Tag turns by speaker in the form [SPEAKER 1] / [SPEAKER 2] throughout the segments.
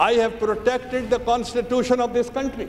[SPEAKER 1] I have protected the constitution of this country.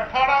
[SPEAKER 2] 18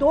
[SPEAKER 3] 2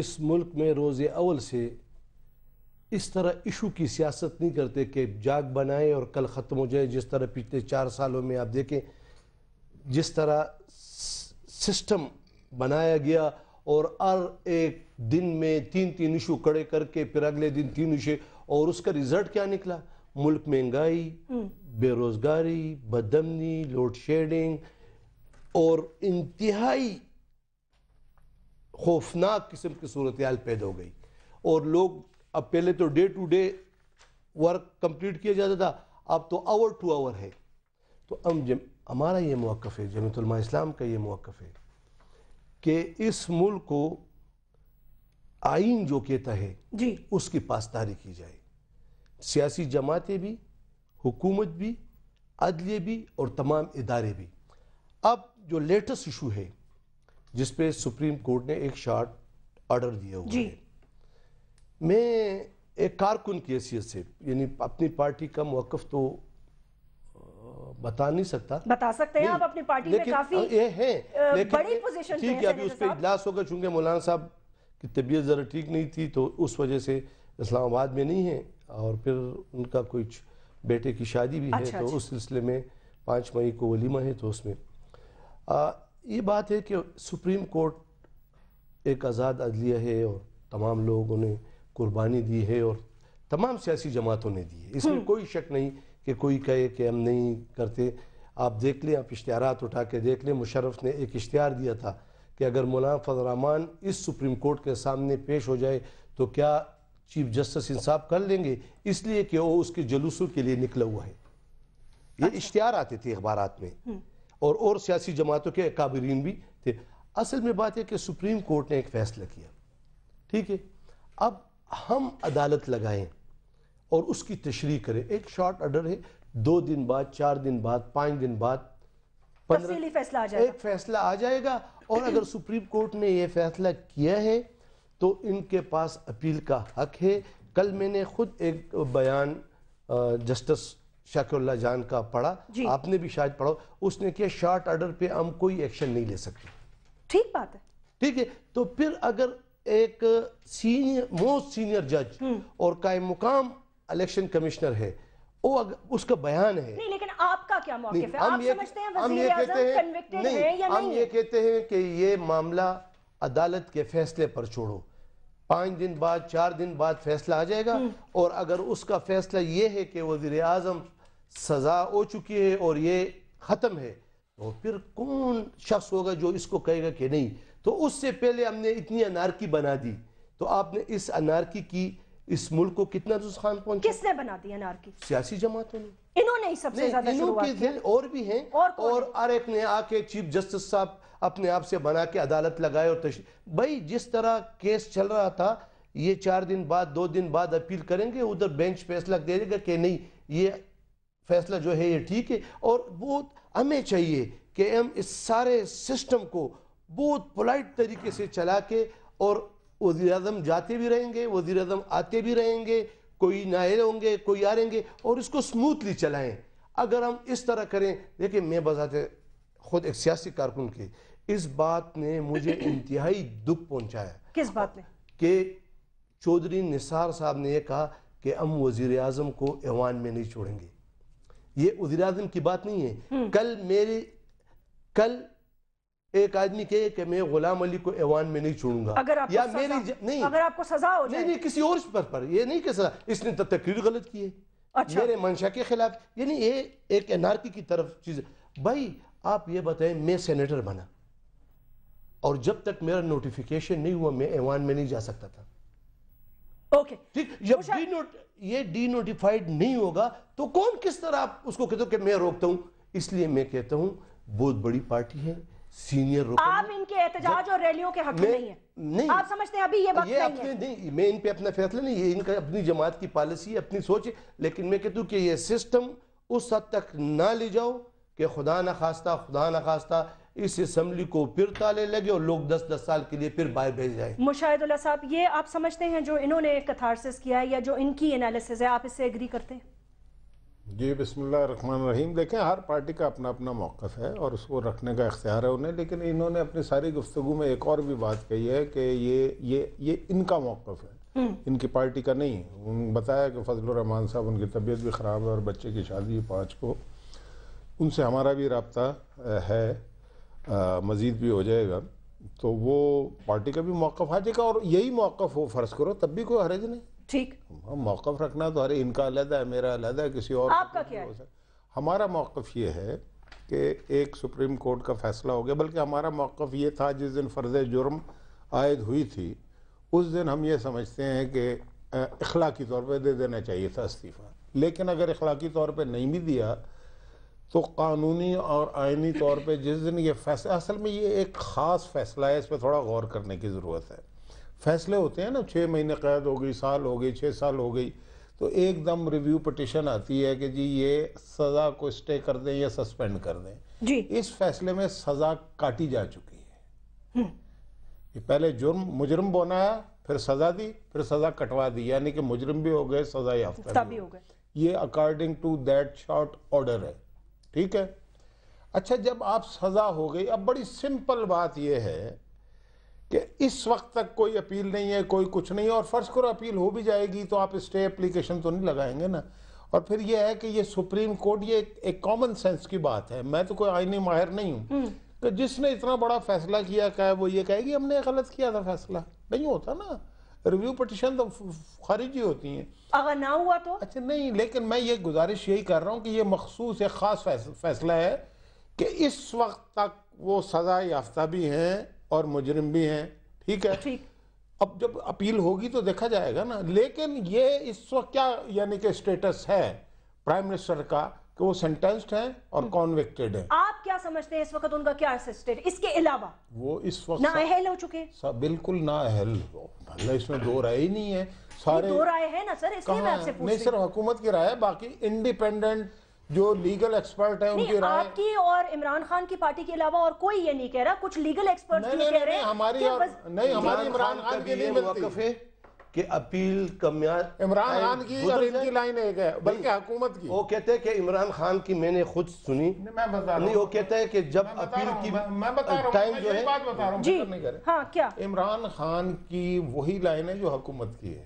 [SPEAKER 4] اس ملک میں روز اول سے اس طرح ایشو کی سیاست نہیں کرتے کہ جاگ بنائے اور کل ختم ہو جائے. جس طرح پچھلے 4 سالوں میں آپ دیکھیں جس طرح سسٹم بنایا گیا اور ہر ایک دن میں 3 ایشو کڑے کر کے پھر اگلے دن 3 ایشو, اور اس کا رزلٹ کیا نکلا؟ ملک مہنگائی, بے روزگاری, بدامنی, لوڈ شیڈنگ اور انتہائی خوفناک قسم کی صورتحال پیدا ہو گئی. اور لوگ اب پہلے تو day to day work complete کیا جاتا تھا, اب تو آور ٹو آور ہے. تو ہمارا یہ موقف ہے, جمعیت علماء اسلام کا یہ موقف ہے کہ اس ملک کو آئین جو کہتا ہے
[SPEAKER 3] جی
[SPEAKER 4] اس کی پاسداری کی جائے. سیاسی جماعتیں بھی, حکومت بھی, عدلیہ بھی اور تمام ادارے بھی. اب جو لیٹسٹ ایشو ہے جس پہ سپریم کورٹ نے ایک شارٹ آرڈر دیا ہوا ہے, میں ایک کارکن کی حیثیت سے یعنی اپنی پارٹی کا موقف تو بتا نہیں سکتا.
[SPEAKER 3] بتا سکتے ہیں آپ اپنی پارٹی میں کافی بڑی پوزیشن پہ ہیں.
[SPEAKER 4] ٹھیک ہے, ابھی اس پہ اجلاس ہوگا, چونکہ مولانا صاحب کی طبیعت ذرا ٹھیک نہیں تھی تو اس وجہ سے اسلام آباد میں نہیں ہیں, اور پھر ان کا کچھ بیٹے کی شادی بھی ہے تو اس سلسلے میں 5 مئی کو ولیمہ ہے. تو اس میں یہ بات ہے کہ سپریم کورٹ ایک آزاد عدلیہ ہے اور تمام لوگوں نے قربانی دی ہے اور تمام سیاسی جماعتوں نے دی ہے. اس میں کوئی شک نہیں کہ کوئی کہے کہ ہم نہیں کرتے. آپ دیکھ لیں, آپ اشتہارات اٹھا کے دیکھ لیں, مشرف نے ایک اشتہار دیا تھا کہ اگر مولانا فضل الرحمان اس سپریم کورٹ کے سامنے پیش ہو جائے تو کیا چیف جسٹس انصاف کر لیں گے, اس لیے کہ وہ اس کے جلوسوں کے لیے نکلا ہوا ہے. یہ اشتہار آتے تھے اخبارات میں, اور سیاسی جماعتوں کے اکابرین بھی تھے. اصل میں بات ہے کہ سپریم کورٹ نے ایک فیصلہ کیا, ٹھیک ہے, اب ہم عدالت لگائیں اور اس کی تشریح کریں. ایک شارٹ آرڈر ہے, 2 دن بعد, 4 دن بعد, 5 دن بعد
[SPEAKER 3] تفصیلی فیصلہ آ جائے گا.
[SPEAKER 4] ایک فیصلہ آ جائے گا. اور اگر سپریم کورٹ نے یہ فیصلہ کیا ہے تو ان کے پاس اپیل کا حق ہے. کل میں نے خود ایک بیان جسٹس شاکر اللہ جان کا پڑھا, آپ نے بھی شاید پڑھا, اس نے کیا شارٹ آرڈر پہ ہم کوئی ایکشن نہیں لے سکتے.
[SPEAKER 3] ٹھیک بات ہے,
[SPEAKER 4] ٹھیک ہے. تو پھر اگر ایک موسٹ سینئر جج اور قائم مقام الیکشن کمشنر ہے, اس کا بیان ہے.
[SPEAKER 3] نہیں, لیکن آپ کا کیا موقف ہے؟ آپ سمجھتے ہیں وزیر اعظم کنوکٹڈ ہے یا نہیں؟
[SPEAKER 4] ہم یہ کہتے ہیں کہ یہ معاملہ عدالت کے فیصلے پر چھوڑو. 5 دن بعد, 4 دن بعد فیصلہ آ جائے گا, اور اگر اس کا فیصلہ یہ ہے کہ وزیر اعظم سزا ہو چکی ہے اور یہ ختم ہے, تو پھر کون شخص ہوگا جو اس کو کہے گا کہ نہیں. تو اس سے پہلے ہم نے اتنی انارکی بنا دی, تو آپ نے اس انارکی کی اس ملک کو کتنا نقصان پہنچا؟
[SPEAKER 3] کس نے بنا دی انارکی؟
[SPEAKER 4] سیاسی جماعتوں نے.
[SPEAKER 3] انہوں نے ہی سب سے زیادہ شروعات کی.
[SPEAKER 4] اور بھی ہیں, اور ہر ایک نے آ کے چیف جسٹس صاحب اپنے آپ سے بنا کے عدالت لگائے اور بھائی جس طرح کیس چل رہا تھا, یہ 4 دن بعد, 2 دن بعد اپیل کریں گے, ادھر بینچ فیصلہ دے دے گا کہ نہیں یہ فیصلہ جو ہے یہ ٹھیک ہے. اور بہت ہمیں چاہیے کہ ہم اس سارے سسٹم کو بہت پولائٹ طریقے سے چلا کے, اور وزیر اعظم جاتے بھی رہیں گے, وزیر اعظم آتے بھی رہیں گے, کوئی نہ آئے ہوں گے, کوئی آ رہیں گے, اور اس کو سموتھلی چلائیں. اگر ہم اس طرح کریں, دیکھیں میں بذات خود ایک سیاسی کارکن کی, اس بات نے مجھے انتہائی دکھ پہنچایا.
[SPEAKER 3] کس بات میں؟ کہ
[SPEAKER 4] چودھری نثار صاحب نے یہ کہا کہ ہم وزیر اعظم کو ایوان میں نہیں چھوڑیں گے. یہ وزیر اعظم کی بات نہیں ہے. کل ایک آدمی کہے کہ میں غلام علی کو ایوان میں نہیں چھوڑوں گا,
[SPEAKER 3] اگر آپ کو سزا ہو جائے,
[SPEAKER 4] نہیں کسی اور پر یہ نہیں کہ سزا, اس نے تقریر غلط کی ہے میرے منشا کے خلاف, یعنی یہ ایک انارکی کی طرف چیز. بھائی آپ یہ بتائیں, میں سینیٹر بنا اور جب تک میرا نوٹیفیکیشن نہیں ہوا میں ایوان میں نہیں جا سکتا تھا.
[SPEAKER 3] اوکے,
[SPEAKER 4] ٹھیک, جب یہ ڈی نوٹیفائیڈ نہیں ہوگا تو کون کس طرح آپ اس کو کہتے ہو کہ میں روکتا ہوں. اس لیے میں کہتا ہوں بہت بڑی پارٹی ہے, سینئر رکن,
[SPEAKER 3] آپ ان کے احتجاج اور ریلیوں کے حق میں نہیں ہیں. نہیں, آپ سمجھتے ہیں ابھی یہ وقت نہیں ہے.
[SPEAKER 4] نہیں, میں ان پہ اپنا فیصلہ نہیں, یہ ان کا اپنی جماعت کی پالیسی ہے, اپنی سوچ ہے, لیکن میں کہتا ہوں کہ یہ سسٹم اس حد تک نہ لے جاؤ کہ خدا نخواستہ اس اسمبلی کو پھر تالے لگے اور لوگ 10 سال کے لیے پھر باہر بھیج جائیں.
[SPEAKER 3] مشاہد اللہ صاحب, یہ آپ سمجھتے ہیں جو انہوں نے کتھارسس کیا ہے یا جو ان کی انالیسز ہے, آپ اس سے ایگری کرتے ہیں؟
[SPEAKER 5] جی بسم اللہ الرحمن الرحیم. دیکھیں ہر پارٹی کا اپنا اپنا موقف ہے اور اس کو رکھنے کا اختیار ہے انہیں، لیکن انہوں نے اپنی ساری گفتگو میں ایک اور بھی بات کہی ہے کہ یہ ان کا موقف ہے، ان کی پارٹی کا نہیں. انہوں نے بتایا کہ فضل الرحمان صاحب ان کی طبیعت بھی خراب ہے اور بچے کی شادی 5 کو، ان سے ہمارا بھی رابطہ ہے، مزید بھی ہو جائے گا، تو وہ پارٹی کا بھی موقف آ جائے گا. اور یہی موقف ہو فرض کرو تب بھی کوئی حرج نہیں.
[SPEAKER 3] ٹھیک،
[SPEAKER 5] موقف رکھنا تو ان کا علیحدہ ہے، میرا علیحدہ ہے، کسی اور
[SPEAKER 3] آپ کا کیا ہے؟
[SPEAKER 5] ہمارا موقف یہ ہے کہ ایک سپریم کورٹ کا فیصلہ ہو گیا، بلکہ ہمارا موقف یہ تھا جس دن فرض جرم عائد ہوئی تھی اس دن ہم یہ سمجھتے ہیں کہ اخلاقی طور پہ دے دینا چاہیے تھا استعفیٰ. لیکن اگر اخلاقی طور پہ نہیں بھی دیا تو قانونی اور آئینی طور پہ جس دن یہ فیصلہ، اصل میں یہ ایک خاص فیصلہ ہے، اس پہ تھوڑا غور کرنے کی ضرورت ہے. فیصلے ہوتے ہیں نا 6 مہینے قید ہو گئی، سال ہو گئی، 6 سال ہو گئی، تو ایک دم ریویو پٹیشن آتی ہے کہ جی یہ سزا کو اسٹے کر دیں یا سسپینڈ کر دیں.
[SPEAKER 3] جی
[SPEAKER 5] اس فیصلے میں سزا کاٹی جا چکی ہے. یہ پہلے مجرم بنایا، پھر سزا دی، پھر سزا کٹوا دی، یعنی کہ مجرم بھی ہو گئے، سزا یافتہ بھی ہو گئے. یہ according to that short order ہے. ٹھیک ہے. اچھا جب آپ سزا ہو گئی، اب بڑی سمپل بات یہ ہے کہ اس وقت تک کوئی اپیل نہیں ہے، کوئی کچھ نہیں ہے، اور فرض کرو اپیل ہو بھی جائے گی تو آپ اسٹے اپلیکیشن تو نہیں لگائیں گے نا. اور پھر یہ ہے کہ یہ سپریم کورٹ، یہ ایک کامن سینس کی بات ہے، میں تو کوئی آئینی ماہر نہیں ہوں، کہ جس نے اتنا بڑا فیصلہ کیا کہ وہ یہ کہے گی ہم نے غلط کیا تھا فیصلہ. نہیں ہوتا نا، ریویو پٹیشن تو خارجی ہوتی ہیں.
[SPEAKER 3] اگر نہ ہوا تو
[SPEAKER 5] اچھا نہیں، لیکن میں یہ گزارش یہی کر رہا ہوں کہ یہ مخصوص ایک خاص فیصلہ ہے کہ اس وقت تک وہ سزا یافتہ بھی ہیں اور مجرم بھی ہیں. ٹھیک ہے. اب جب اپیل ہوگی تو دیکھا جائے گا نا. لیکن یہ اس وقت کیا یعنی کہ اسٹیٹس ہے پرائم منسٹر کا کہ وہ سینٹنسڈ ہیں اور کانوکٹڈ ہیں.
[SPEAKER 3] آپ کیا سمجھتے ہیں اس وقت ان کا کیا اسسٹنٹ اس کے علاوہ؟
[SPEAKER 5] وہ اس وقت
[SPEAKER 3] نااہل ہو چکے،
[SPEAKER 5] بالکل نااہل. اس میں دو رائے ہی نہیں ہے. سارے
[SPEAKER 3] دو رائے ہے نا سر، اس لیے میں آپ سے پوچھ رہی ہوں.
[SPEAKER 5] نہیں صرف حکومت کی رائے ہے، باقی انڈیپینڈنٹ جو لیگل ایکسپرٹ ہیں ان کی رائے.
[SPEAKER 3] آپ کی اور عمران خان کی پارٹی کے علاوہ اور کوئی یہ نہیں کہہ رہا. کچھ لیگل ایکسپرٹ یہ کہہ رہے ہیں
[SPEAKER 5] ہماری عمران خان کی نہیں
[SPEAKER 4] موقف ہے کہ اپیل کا میعاد
[SPEAKER 5] عمران خان کی اور ان کی لائن ایک ہے، بلکہ حکومت کی.
[SPEAKER 4] وہ کہتے ہیں کہ عمران خان کی میں نے خود سنی، نہیں وہ کہتا ہے کہ جب اپیل کی ٹائم جو ہے
[SPEAKER 3] جی ہاں کیا
[SPEAKER 5] عمران خان کی وہی لائن ہے جو حکومت کی ہے.